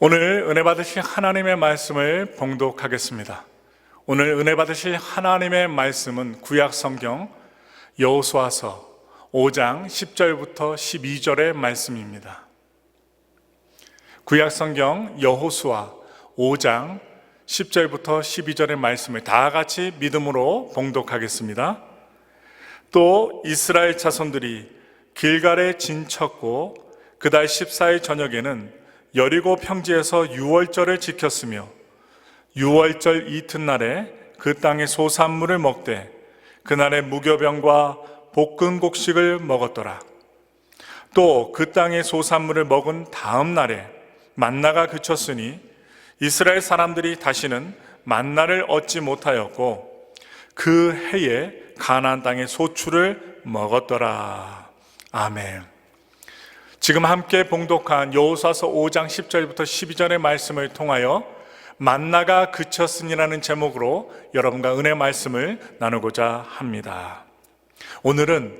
오늘 은혜 받으실 하나님의 말씀을 봉독하겠습니다. 오늘 은혜 받으실 하나님의 말씀은 구약 성경 여호수아서 5장 10절부터 12절의 말씀입니다. 구약 성경 여호수아 5장 10절부터 12절의 말씀을 다 같이 믿음으로 봉독하겠습니다. 또 이스라엘 자손들이 길갈에 진쳤고 그달 14일 저녁에는 여리고 평지에서 유월절을 지켰으며 유월절 이튿날에 그 땅의 소산물을 먹되 그날에 무교병과 볶은 곡식을 먹었더라. 또 그 땅의 소산물을 먹은 다음 날에 만나가 그쳤으니 이스라엘 사람들이 다시는 만나를 얻지 못하였고 그 해에 가나안 땅의 소출을 먹었더라. 아멘. 지금 함께 봉독한 여호수아서 5장 10절부터 12절의 말씀을 통하여 만나가 그쳤으니라는 제목으로 여러분과 은혜 말씀을 나누고자 합니다. 오늘은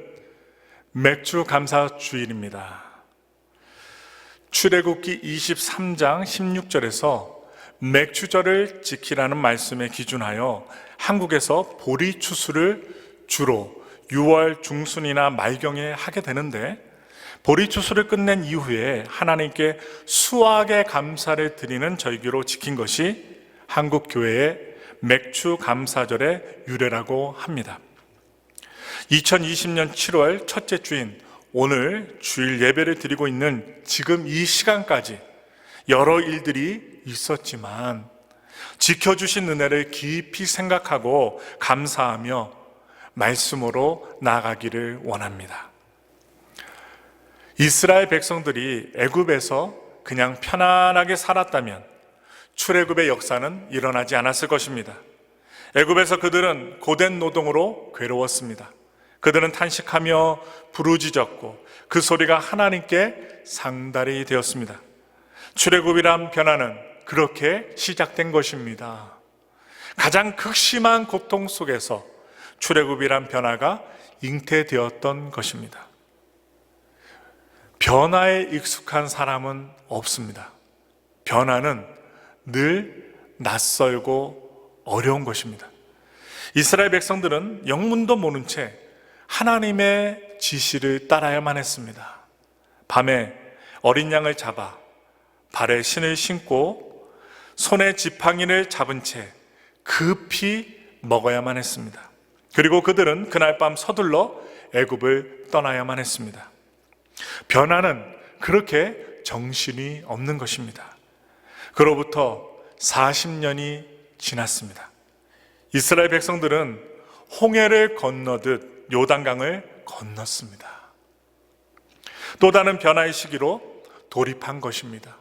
맥주 감사 주일입니다. 출애굽기 23장 16절에서 맥주절을 지키라는 말씀에 기준하여 한국에서 보리 추수를 주로 6월 중순이나 말경에 하게 되는데, 보리 추수를 끝낸 이후에 하나님께 수확의 감사를 드리는 절기로 지킨 것이 한국 교회의 맥주 감사절의 유래라고 합니다. 2020년 7월 첫째 주인 오늘 주일 예배를 드리고 있는 지금 이 시간까지 여러 일들이 있었지만 지켜주신 은혜를 깊이 생각하고 감사하며 말씀으로 나아가기를 원합니다. 이스라엘 백성들이 애굽에서 그냥 편안하게 살았다면 출애굽의 역사는 일어나지 않았을 것입니다. 애굽에서 그들은 고된 노동으로 괴로웠습니다. 그들은 탄식하며 부르짖었고 그 소리가 하나님께 상달이 되었습니다. 출애굽이란 변화는 그렇게 시작된 것입니다. 가장 극심한 고통 속에서 출애굽이란 변화가 잉태되었던 것입니다. 변화에 익숙한 사람은 없습니다. 변화는 늘 낯설고 어려운 것입니다. 이스라엘 백성들은 영문도 모른 채 하나님의 지시를 따라야만 했습니다. 밤에 어린 양을 잡아 발에 신을 신고 손에 지팡이를 잡은 채 급히 먹어야만 했습니다. 그리고 그들은 그날 밤 서둘러 애굽을 떠나야만 했습니다. 변화는 그렇게 정신이 없는 것입니다. 그로부터 40년이 지났습니다. 이스라엘 백성들은 홍해를 건너듯 요단강을 건넜습니다. 또 다른 변화의 시기로 돌입한 것입니다.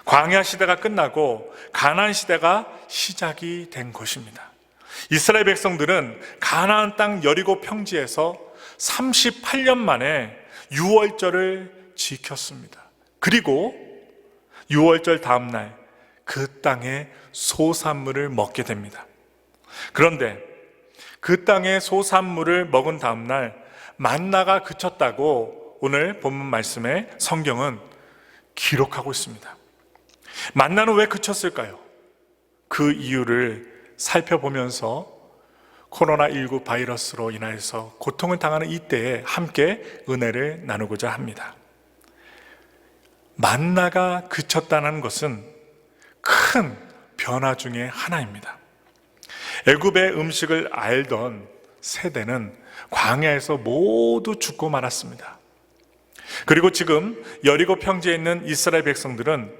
광야 시대가 끝나고 가나안 시대가 시작이 된 것입니다. 이스라엘 백성들은 가나안 땅 여리고 평지에서 38년 만에 유월절을 지켰습니다. 그리고 유월절 다음날 그 땅의 소산물을 먹게 됩니다. 그런데 그 땅의 소산물을 먹은 다음날 만나가 그쳤다고 오늘 본문 말씀에 성경은 기록하고 있습니다. 만나는 왜 그쳤을까요? 그 이유를 살펴보면서 코로나19 바이러스로 인하여서 고통을 당하는 이때에 함께 은혜를 나누고자 합니다. 만나가 그쳤다는 것은 큰 변화 중에 하나입니다. 애굽의 음식을 알던 세대는 광야에서 모두 죽고 말았습니다. 그리고 지금 여리고 평지에 있는 이스라엘 백성들은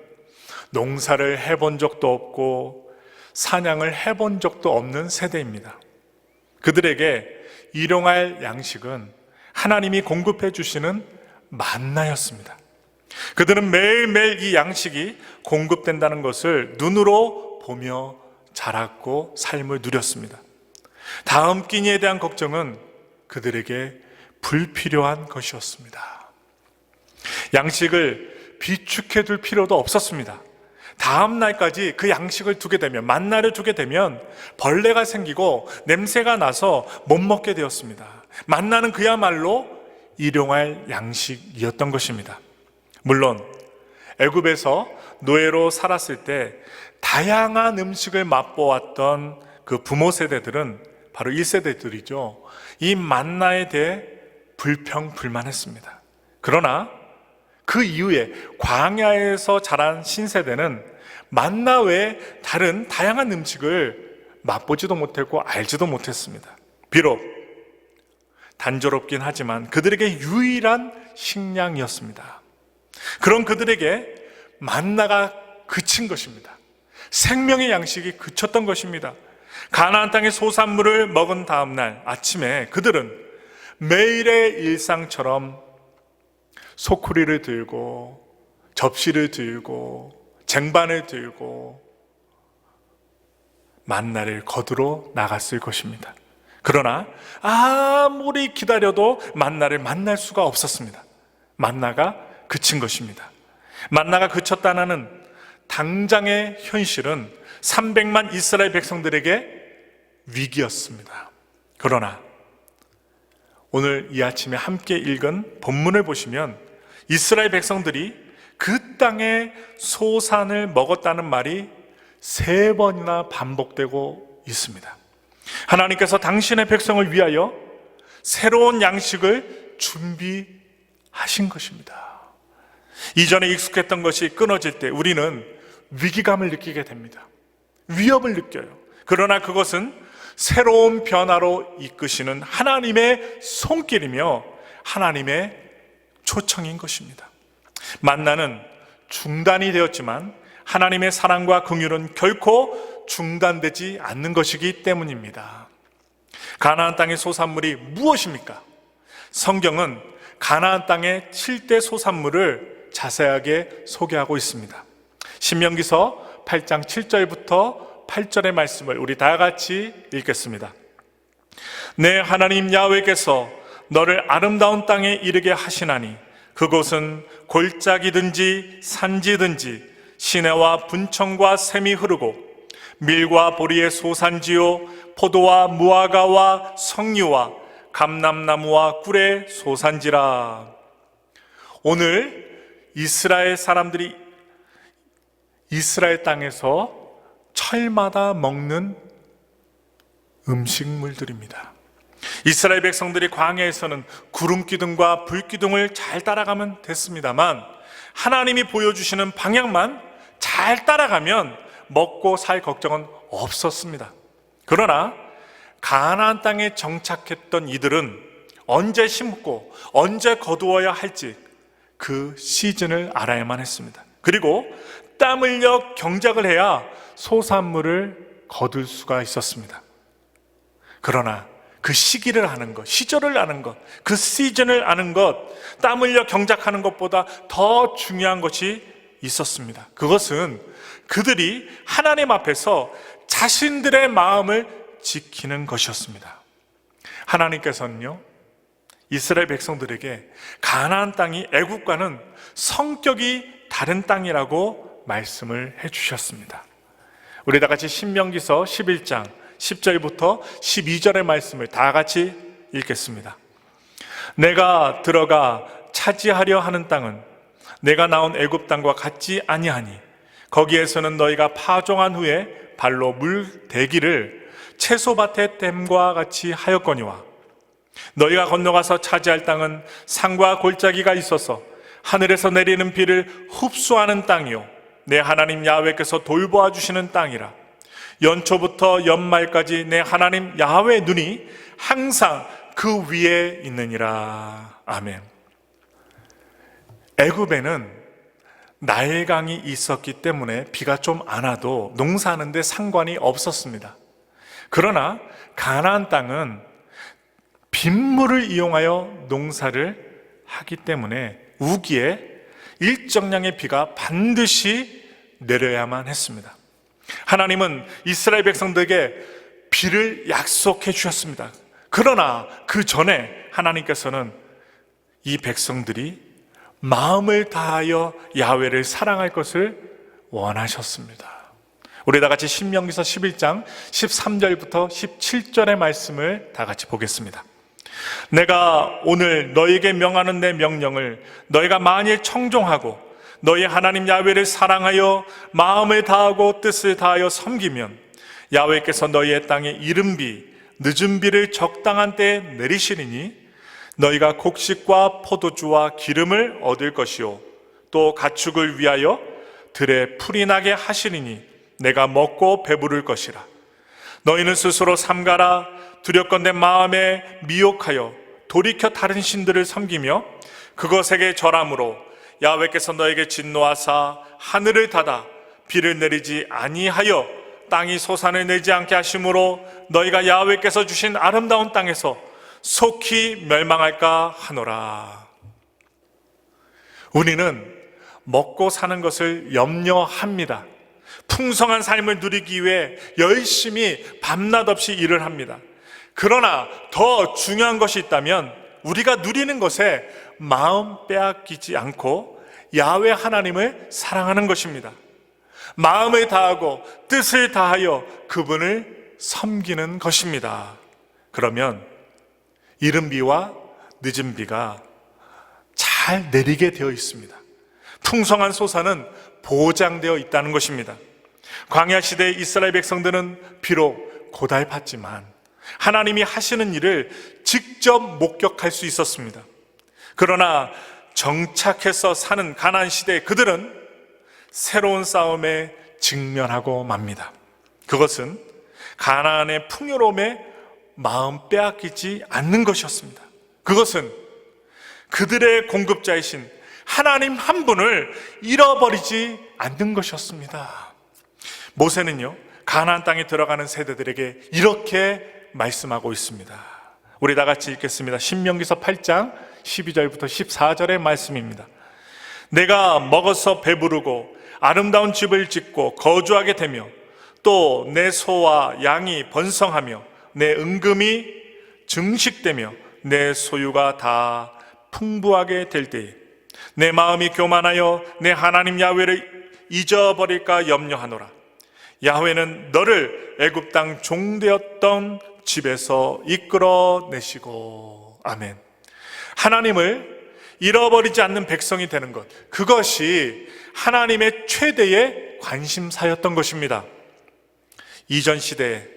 농사를 해본 적도 없고 사냥을 해본 적도 없는 세대입니다. 그들에게 일용할 양식은 하나님이 공급해 주시는 만나였습니다. 그들은 매일매일 이 양식이 공급된다는 것을 눈으로 보며 자랐고 삶을 누렸습니다. 다음 끼니에 대한 걱정은 그들에게 불필요한 것이었습니다. 양식을 비축해 둘 필요도 없었습니다. 다음 날까지 그 양식을 두게 되면, 만나를 두게 되면 벌레가 생기고 냄새가 나서 못 먹게 되었습니다. 만나는 그야말로 일용할 양식이었던 것입니다. 물론 애굽에서 노예로 살았을 때 다양한 음식을 맛보았던 그 부모 세대들은 바로 1세대들이죠. 이 만나에 대해 불평불만했습니다. 그러나 그 이후에 광야에서 자란 신세대는 만나 외에 다른 다양한 음식을 맛보지도 못했고 알지도 못했습니다. 비록 단조롭긴 하지만 그들에게 유일한 식량이었습니다. 그런 그들에게 만나가 그친 것입니다. 생명의 양식이 그쳤던 것입니다. 가나안 땅의 소산물을 먹은 다음 날 아침에 그들은 매일의 일상처럼 소쿠리를 들고 접시를 들고 쟁반을 들고 만나를 거두러 나갔을 것입니다. 그러나 아무리 기다려도 만나를 만날 수가 없었습니다. 만나가 그친 것입니다. 만나가 그쳤다는 당장의 현실은 300만 이스라엘 백성들에게 위기였습니다. 그러나 오늘 이 아침에 함께 읽은 본문을 보시면 이스라엘 백성들이 그 땅의 소산을 먹었다는 말이 3번이나 반복되고 있습니다. 하나님께서 당신의 백성을 위하여 새로운 양식을 준비하신 것입니다. 이전에 익숙했던 것이 끊어질 때 우리는 위기감을 느끼게 됩니다. 위협을 느껴요. 그러나 그것은 새로운 변화로 이끄시는 하나님의 손길이며 하나님의 초청인 것입니다. 만나는 중단이 되었지만 하나님의 사랑과 긍휼은 결코 중단되지 않는 것이기 때문입니다. 가나안 땅의 소산물이 무엇입니까? 성경은 가나안 땅의 7대 소산물을 자세하게 소개하고 있습니다. 신명기서 8장 7절부터 8절의 말씀을 우리 다 같이 읽겠습니다. 내 하나님 야훼께서 너를 아름다운 땅에 이르게 하시나니 그곳은 골짜기든지 산지든지 시내와 분청과 샘이 흐르고 밀과 보리의 소산지요 포도와 무화과와 석류와 감람나무와 꿀의 소산지라. 오늘 이스라엘 사람들이 이스라엘 땅에서 철마다 먹는 음식물들입니다. 이스라엘 백성들이 광야에서는 구름기둥과 불기둥을 잘 따라가면 됐습니다만 하나님이 보여주시는 방향만 잘 따라가면 먹고 살 걱정은 없었습니다. 그러나 가나안 땅에 정착했던 이들은 언제 심고 언제 거두어야 할지 그 시즌을 알아야만 했습니다. 그리고 땀 흘려 경작을 해야 소산물을 거둘 수가 있었습니다. 그러나 그 시기를 아는 것, 시절을 아는 것, 그 시즌을 아는 것, 땀 흘려 경작하는 것보다 더 중요한 것이 있었습니다. 그것은 그들이 하나님 앞에서 자신들의 마음을 지키는 것이었습니다. 하나님께서는요, 이스라엘 백성들에게 가나안 땅이 애국과는 성격이 다른 땅이라고 말씀을 해주셨습니다. 우리 다 같이 신명기서 11장 10절부터 12절의 말씀을 다 같이 읽겠습니다. 내가 들어가 차지하려 하는 땅은 내가 나온 애굽 땅과 같지 아니하니 거기에서는 너희가 파종한 후에 발로 물 대기를 채소밭의 댐과 같이 하였거니와 너희가 건너가서 차지할 땅은 산과 골짜기가 있어서 하늘에서 내리는 비를 흡수하는 땅이요 내 하나님 야훼께서 돌보아 주시는 땅이라. 연초부터 연말까지 내 하나님 야훼의 눈이 항상 그 위에 있느니라. 아멘. 애굽에는 나일강이 있었기 때문에 비가 좀 안 와도 농사하는 데 상관이 없었습니다. 그러나 가나안 땅은 빗물을 이용하여 농사를 하기 때문에 우기에 일정량의 비가 반드시 내려야만 했습니다. 하나님은 이스라엘 백성들에게 비를 약속해 주셨습니다. 그러나 그 전에 하나님께서는 이 백성들이 마음을 다하여 야훼를 사랑할 것을 원하셨습니다. 우리 다 같이 신명기서 11장 13절부터 17절의 말씀을 다 같이 보겠습니다. 내가 오늘 너에게 명하는 내 명령을 너희가 만일 청종하고 너희 하나님 야훼를 사랑하여 마음을 다하고 뜻을 다하여 섬기면 야훼께서 너희의 땅에 이른 비, 늦은 비를 적당한 때에 내리시리니 너희가 곡식과 포도주와 기름을 얻을 것이요 또 가축을 위하여 들에 풀이 나게 하시리니 내가 먹고 배부를 것이라. 너희는 스스로 삼가라. 두렵건대 마음에 미혹하여 돌이켜 다른 신들을 섬기며 그것에게 절함으로 야훼께서 너에게 진노하사 하늘을 닫아 비를 내리지 아니하여 땅이 소산을 내지 않게 하심으로 너희가 야훼께서 주신 아름다운 땅에서 속히 멸망할까 하노라. 우리는 먹고 사는 것을 염려합니다. 풍성한 삶을 누리기 위해 열심히 밤낮 없이 일을 합니다. 그러나 더 중요한 것이 있다면 우리가 누리는 것에 마음 빼앗기지 않고 야훼 하나님을 사랑하는 것입니다. 마음을 다하고 뜻을 다하여 그분을 섬기는 것입니다. 그러면 이른 비와 늦은 비가 잘 내리게 되어 있습니다. 풍성한 소산은 보장되어 있다는 것입니다. 광야 시대의 이스라엘 백성들은 비록 고달팠지만 하나님이 하시는 일을 직접 목격할 수 있었습니다. 그러나 정착해서 사는 가나안 시대에 그들은 새로운 싸움에 직면하고 맙니다. 그것은 가나안의 풍요로움에 마음 빼앗기지 않는 것이었습니다. 그것은 그들의 공급자이신 하나님 한 분을 잃어버리지 않는 것이었습니다. 모세는요, 가나안 땅에 들어가는 세대들에게 이렇게 말씀하고 있습니다. 우리 다 같이 읽겠습니다. 신명기서 8장 12절부터 14절의 말씀입니다. 내가 먹어서 배부르고 아름다운 집을 짓고 거주하게 되며 또 내 소와 양이 번성하며 내 은금이 증식되며 내 소유가 다 풍부하게 될 때에 내 마음이 교만하여 내 하나님 야훼를 잊어버릴까 염려하노라. 야훼는 너를 애굽 땅 종되었던 집에서 이끌어내시고. 아멘. 하나님을 잃어버리지 않는 백성이 되는 것, 그것이 하나님의 최대의 관심사였던 것입니다. 이전 시대에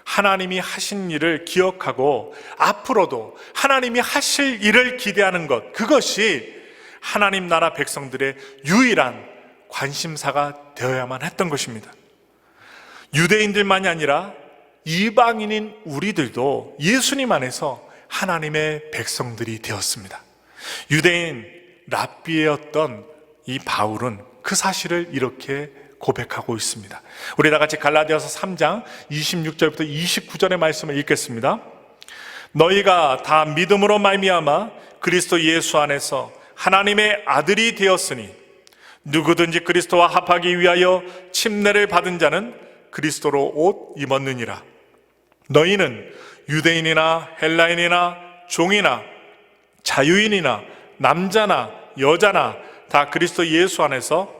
하나님이 하신 일을 기억하고 앞으로도 하나님이 하실 일을 기대하는 것, 그것이 하나님 나라 백성들의 유일한 관심사가 되어야만 했던 것입니다. 유대인들만이 아니라 이방인인 우리들도 예수님 안에서 하나님의 백성들이 되었습니다. 유대인 랍비였던 이 바울은 그 사실을 이렇게 고백하고 있습니다. 우리 다 같이 갈라디아서 3장 26절부터 29절의 말씀을 읽겠습니다. 너희가 다 믿음으로 말미암아 그리스도 예수 안에서 하나님의 아들이 되었으니 누구든지 그리스도와 합하기 위하여 침례를 받은 자는 그리스도로 옷 입었느니라. 너희는 유대인이나 헬라인이나 종이나 자유인이나 남자나 여자나 다 그리스도 예수 안에서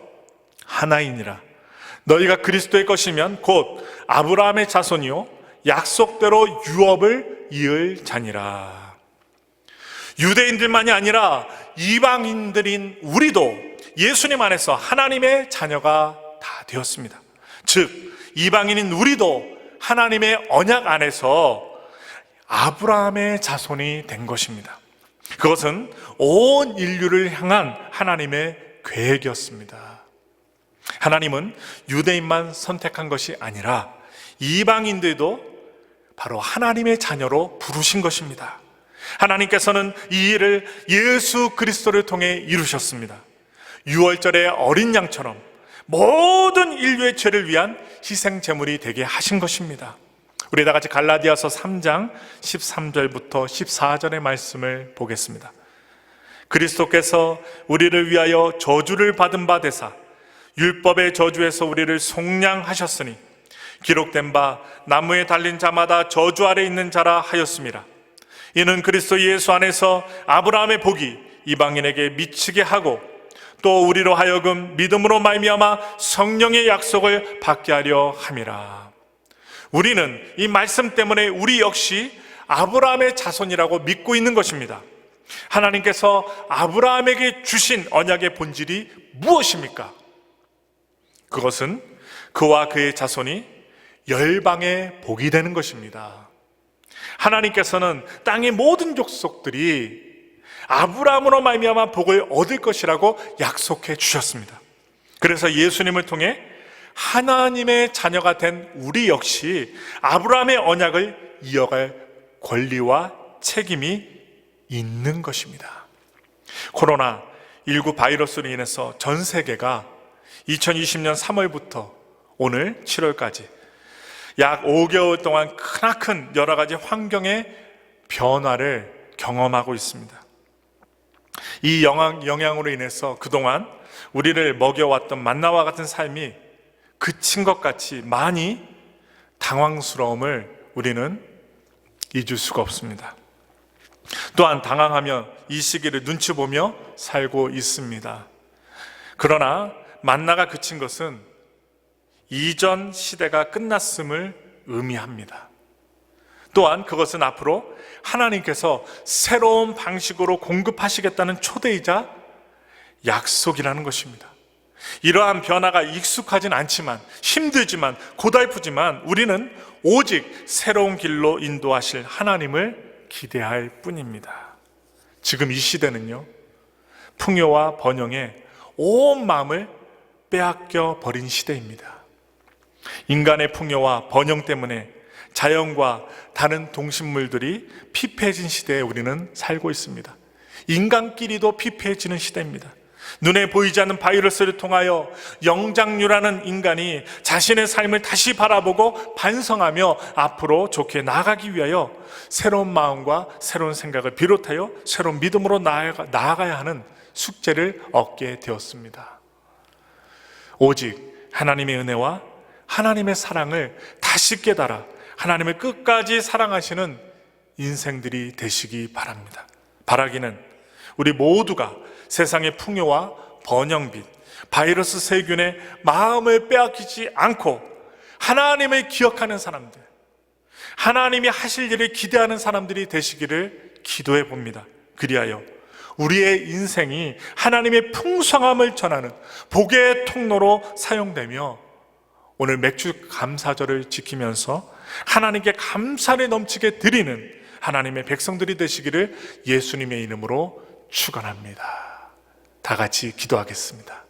하나이니라. 너희가 그리스도의 것이면 곧 아브라함의 자손이요 약속대로 유업을 이을 자니라. 유대인들만이 아니라 이방인들인 우리도 예수님 안에서 하나님의 자녀가 다 되었습니다. 즉 이방인인 우리도 하나님의 언약 안에서 아브라함의 자손이 된 것입니다. 그것은 온 인류를 향한 하나님의 계획이었습니다. 하나님은 유대인만 선택한 것이 아니라 이방인들도 바로 하나님의 자녀로 부르신 것입니다. 하나님께서는 이 일을 예수 그리스도를 통해 이루셨습니다. 유월절의 어린 양처럼 모든 인류의 죄를 위한 희생 제물이 되게 하신 것입니다. 우리 다 같이 갈라디아서 3장 13절부터 14절의 말씀을 보겠습니다. 그리스도께서 우리를 위하여 저주를 받은 바 되사 율법의 저주에서 우리를 속량하셨으니 기록된 바 나무에 달린 자마다 저주 아래 있는 자라 하였음이라. 이는 그리스도 예수 안에서 아브라함의 복이 이방인에게 미치게 하고 또 우리로 하여금 믿음으로 말미암아 성령의 약속을 받게 하려 함이라. 우리는 이 말씀 때문에 우리 역시 아브라함의 자손이라고 믿고 있는 것입니다. 하나님께서 아브라함에게 주신 언약의 본질이 무엇입니까? 그것은 그와 그의 자손이 열방의 복이 되는 것입니다. 하나님께서는 땅의 모든 족속들이 아브라함으로 말미암아 복을 얻을 것이라고 약속해 주셨습니다. 그래서 예수님을 통해 하나님의 자녀가 된 우리 역시 아브라함의 언약을 이어갈 권리와 책임이 있는 것입니다. 코로나19 바이러스로 인해서 전 세계가 2020년 3월부터 오늘 7월까지 약 5개월 동안 크나큰 여러 가지 환경의 변화를 경험하고 있습니다. 이 영향으로 인해서 그동안 우리를 먹여왔던 만나와 같은 삶이 그친 것 같이 많이 당황스러움을 우리는 잊을 수가 없습니다. 또한 당황하며 이 시기를 눈치 보며 살고 있습니다. 그러나 만나가 그친 것은 이전 시대가 끝났음을 의미합니다. 또한 그것은 앞으로 하나님께서 새로운 방식으로 공급하시겠다는 초대이자 약속이라는 것입니다. 이러한 변화가 익숙하진 않지만, 힘들지만, 고달프지만 우리는 오직 새로운 길로 인도하실 하나님을 기대할 뿐입니다. 지금 이 시대는요, 풍요와 번영에 온 마음을 빼앗겨 버린 시대입니다. 인간의 풍요와 번영 때문에 자연과 다른 동식물들이 피폐해진 시대에 우리는 살고 있습니다. 인간끼리도 피폐해지는 시대입니다. 눈에 보이지 않는 바이러스를 통하여 영장류라는 인간이 자신의 삶을 다시 바라보고 반성하며 앞으로 좋게 나아가기 위하여 새로운 마음과 새로운 생각을 비롯하여 새로운 믿음으로 나아가야 하는 숙제를 얻게 되었습니다. 오직 하나님의 은혜와 하나님의 사랑을 다시 깨달아 하나님을 끝까지 사랑하시는 인생들이 되시기 바랍니다. 바라기는 우리 모두가 세상의 풍요와 번영빛, 바이러스 세균의 마음을 빼앗기지 않고 하나님을 기억하는 사람들, 하나님이 하실 일을 기대하는 사람들이 되시기를 기도해 봅니다. 그리하여 우리의 인생이 하나님의 풍성함을 전하는 복의 통로로 사용되며 오늘 맥주 감사절을 지키면서 하나님께 감사를 넘치게 드리는 하나님의 백성들이 되시기를 예수님의 이름으로 축원합니다. 다 같이 기도하겠습니다.